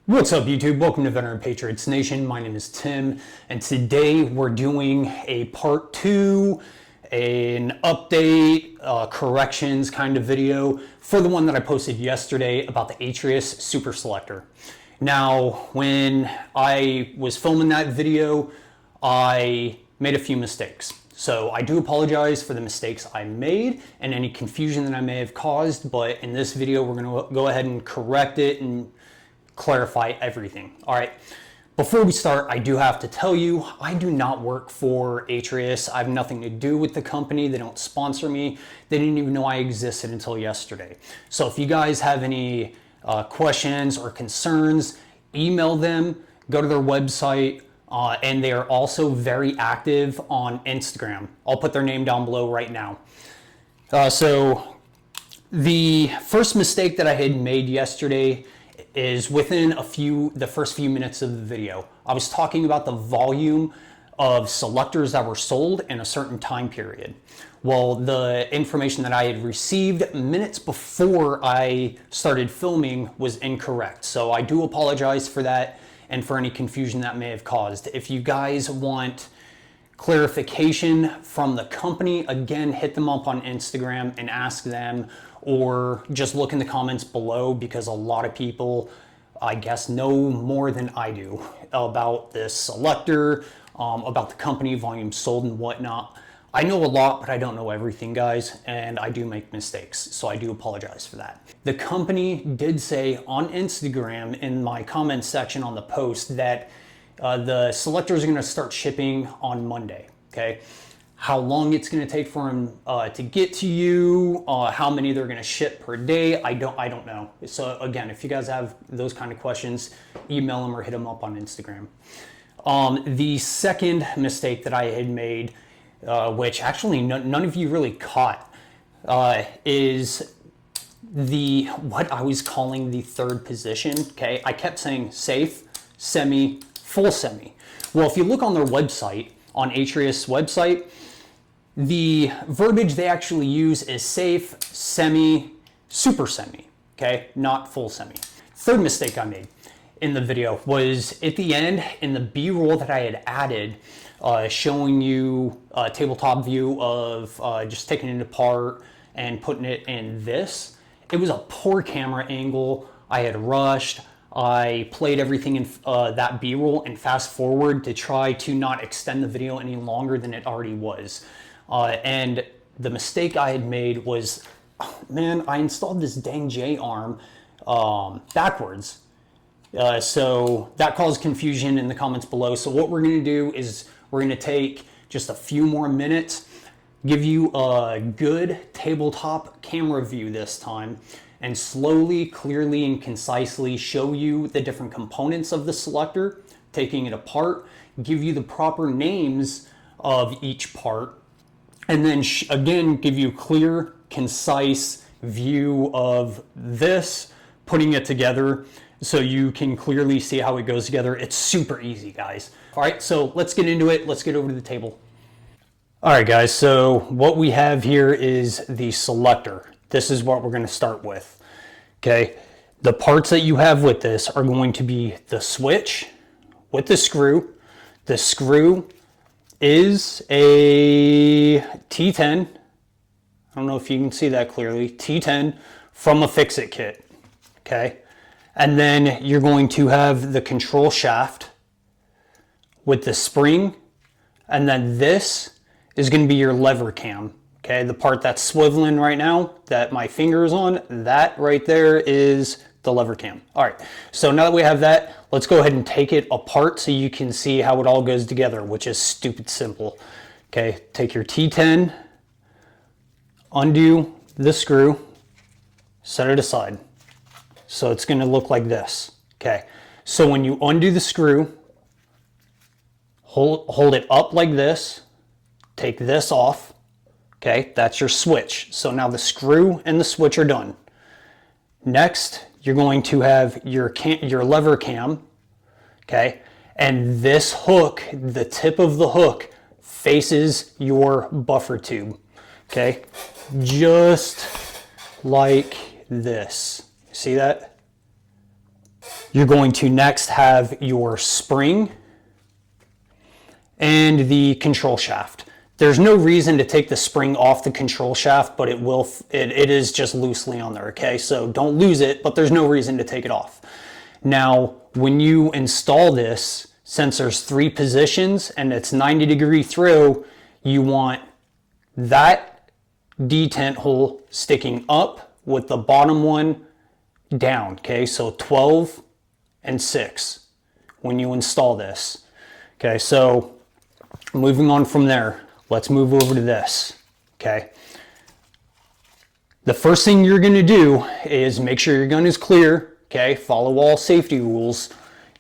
What's up YouTube? Welcome to Veteran Patriots Nation. My name is Tim and today we're doing a part 2, an update, corrections kind of video for the one that I posted yesterday about the Atrius Super Selektor. Now, when I was filming that video, I made a few mistakes. So I do apologize for the mistakes I made and any confusion that I may have caused, but in this video we're going to go ahead and correct it and clarify everything. All right, before we start, I do have to tell you, I do not work for Atrius. I have nothing to do with the company. They don't sponsor me. They didn't even know I existed until yesterday. So if you guys have any questions or concerns, email them, go to their website, and they are also very active on Instagram. I'll put their name down below right now. So the first mistake that I had made yesterday is within the first few minutes of the video. I was talking about the volume of selectors that were sold in a certain time period. Well, the information that I had received minutes before I started filming was incorrect. So I do apologize for that and for any confusion that may have caused. If you guys want clarification from the company, again, hit them up on Instagram and ask them, or just look in the comments below, because a lot of people, I guess, know more than I do about this selector, about the company, volume sold and whatnot. I know a lot, but I don't know everything, guys, and I do make mistakes, so I do apologize for that. The company did say on Instagram in my comment section on the post that the selectors are going to start shipping on Monday, okay? How long it's going to take for them to get to you, how many they're going to ship per day, I don't know. So again, if you guys have those kind of questions, email them or hit them up on Instagram. The second mistake that I had made, which actually none of you really caught, is what I was calling the third position. Okay, I kept saying safe, semi, full semi. Well, if you look on their website, on Atrius website, the verbiage they actually use is safe, semi, super semi, okay, not full semi. Third mistake I made in the video was at the end, in the B-roll that I had added, showing you a tabletop view of just taking it apart and putting it in this. It was a poor camera angle. I had rushed. I played everything in that B-roll and fast forward to try to not extend the video any longer than it already was. And the mistake I had made was, man, I installed this dang J-arm backwards. So that caused confusion in the comments below. So what we're going to do is we're going to take just a few more minutes, give you a good tabletop camera view this time, and slowly, clearly, and concisely show you the different components of the selector, taking it apart, give you the proper names of each part, and then again give you a clear, concise view of this, putting it together so you can clearly see how it goes together. It's super easy, guys. All right, so let's get into it. Let's get over to the table. All right, guys, so what we have here is the selector. This is what we're going to start with, okay? The parts that you have with this are going to be the switch with the screw. The screw is a T10. I don't know if you can see that clearly. T10 from a Fix-It kit, okay? And then you're going to have the control shaft with the spring, and then this is going to be your lever cam. Okay, the part that's swiveling right now that my finger is on, that right there is the lever cam. All right, so now that we have that, let's go ahead and take it apart so you can see how it all goes together, which is stupid simple. Okay, take your T10, undo the screw, set it aside. So it's going to look like this. Okay, so when you undo the screw, hold it up like this, take this off. Okay, that's your switch. So now the screw and the switch are done. Next, you're going to have your lever cam, okay? And this hook, the tip of the hook, faces your buffer tube, okay? Just like this. See that? You're going to next have your spring and the control shaft. There's no reason to take the spring off the control shaft, but it is just loosely on there, okay? So don't lose it, but there's no reason to take it off. Now, when you install this, since there's 3 positions and it's 90-degree throw, you want that detent hole sticking up with the bottom one down, okay? So 12 and 6 when you install this. Okay, so moving on from there, let's move over to this, okay? The first thing you're gonna do is make sure your gun is clear, okay? Follow all safety rules.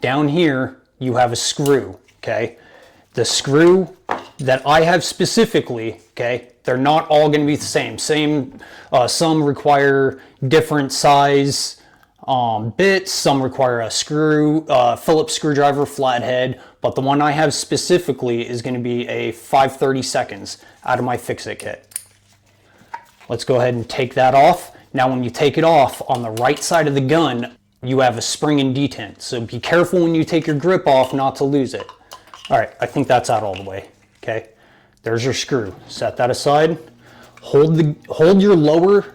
Down here, you have a screw, okay? The screw that I have specifically, okay, they're not all gonna be the same. Some require different size bits, some require a Phillips screwdriver flathead, but the one I have specifically is going to be a 5/32 out of my Fix-It kit. Let's go ahead and take that off. Now when you take it off, on the right side of the gun, you have a spring and detent, so be careful when you take your grip off not to lose it. All right, I think that's out all the way, okay? There's your screw. Set that aside. Hold your lower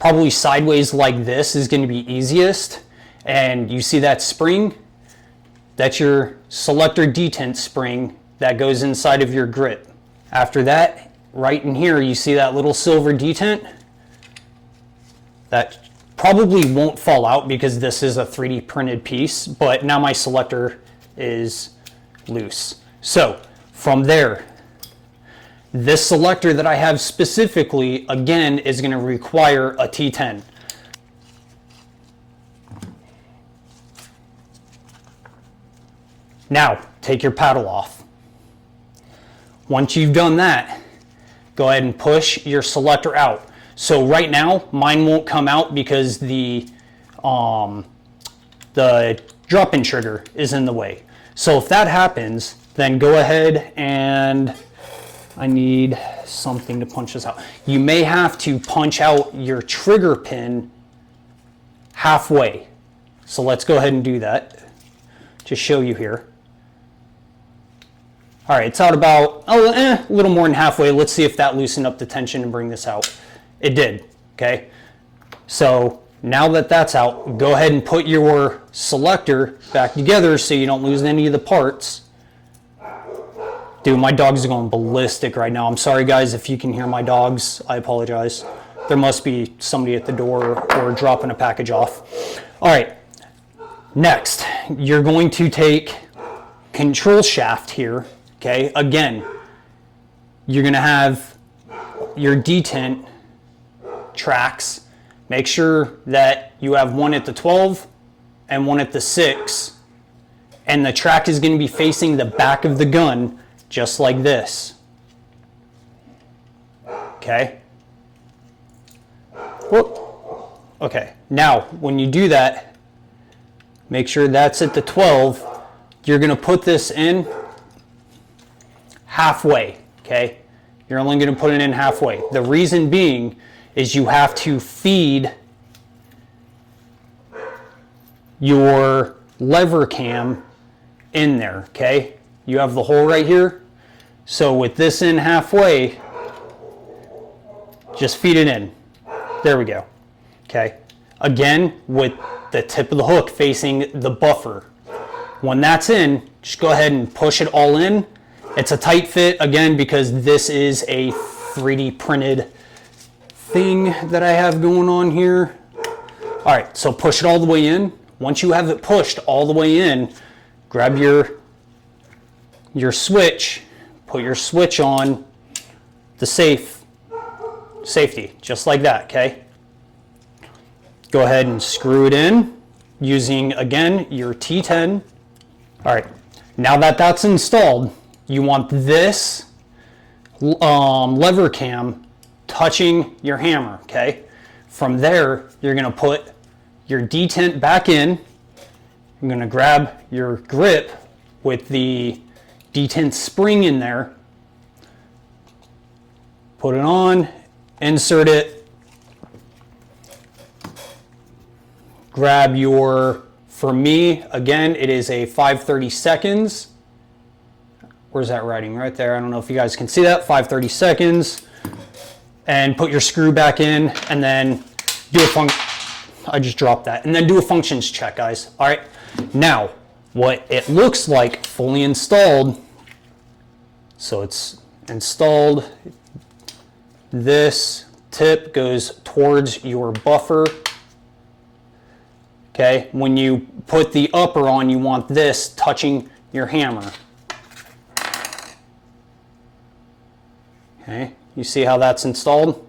probably sideways like this is going to be easiest. And you see that spring? That's your selector detent spring that goes inside of your grip. After that, right in here, you see that little silver detent? That probably won't fall out because this is a 3D printed piece, but now my selector is loose. So from there, this selector that I have specifically, again, is going to require a T10. Now, take your paddle off. Once you've done that, go ahead and push your selector out. So right now, mine won't come out because the drop-in trigger is in the way. So if that happens, then go ahead and I need something to punch this out. You may have to punch out your trigger pin halfway. So let's go ahead and do that. Just show you here. All right, it's out about a little more than halfway. Let's see if that loosened up the tension and bring this out. It did, okay? So now that that's out, go ahead and put your selector back together so you don't lose any of the parts. Dude, my dogs are going ballistic right now. I'm sorry, guys, if you can hear my dogs. I apologize. There must be somebody at the door or dropping a package off. All right, next, you're going to take control shaft here, okay? Again, you're going to have your detent tracks. Make sure that you have one at the 12 and one at the 6, and the track is going to be facing the back of the gun, just like this. Okay. Whoop. Okay. Now, when you do that, make sure that's at the 12. You're going to put this in halfway. Okay. You're only going to put it in halfway. The reason being is you have to feed your lever cam in there. Okay. You have the hole right here. So with this in halfway, just feed it in. There we go. Okay. Again, with the tip of the hook facing the buffer. When that's in, just go ahead and push it all in. It's a tight fit, again, because this is a 3D printed thing that I have going on here. All right, so push it all the way in. Once you have it pushed all the way in, grab your switch, put your switch on the safety, just like that, okay? Go ahead and screw it in using, again, your T10. All right, now that that's installed, you want this lever cam touching your hammer, okay? From there, you're gonna put your detent back in. I'm gonna grab your grip with the detent spring in there, put it on, insert it, grab your For me, again, it is a 530 seconds. Where's that writing? Right there. I don't know if you guys can see that. 530 seconds. And put your screw back in, and then do a I just dropped that. And then do a functions check, guys. All right. Now, what it looks like fully installed. So it's installed. This tip goes towards your buffer. Okay. When you put the upper on, you want this touching your hammer. Okay. You see how that's installed?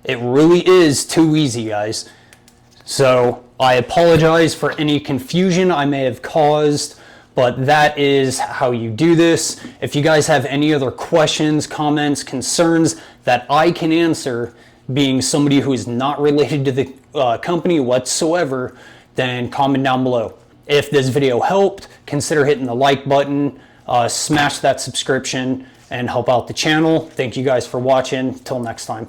It really is too easy, guys. So I apologize for any confusion I may have caused, but that is how you do this. If you guys have any other questions, comments, concerns that I can answer, being somebody who is not related to the company whatsoever, then comment down below. If this video helped, consider hitting the like button, smash that subscription, and help out the channel. Thank you guys for watching. Till next time.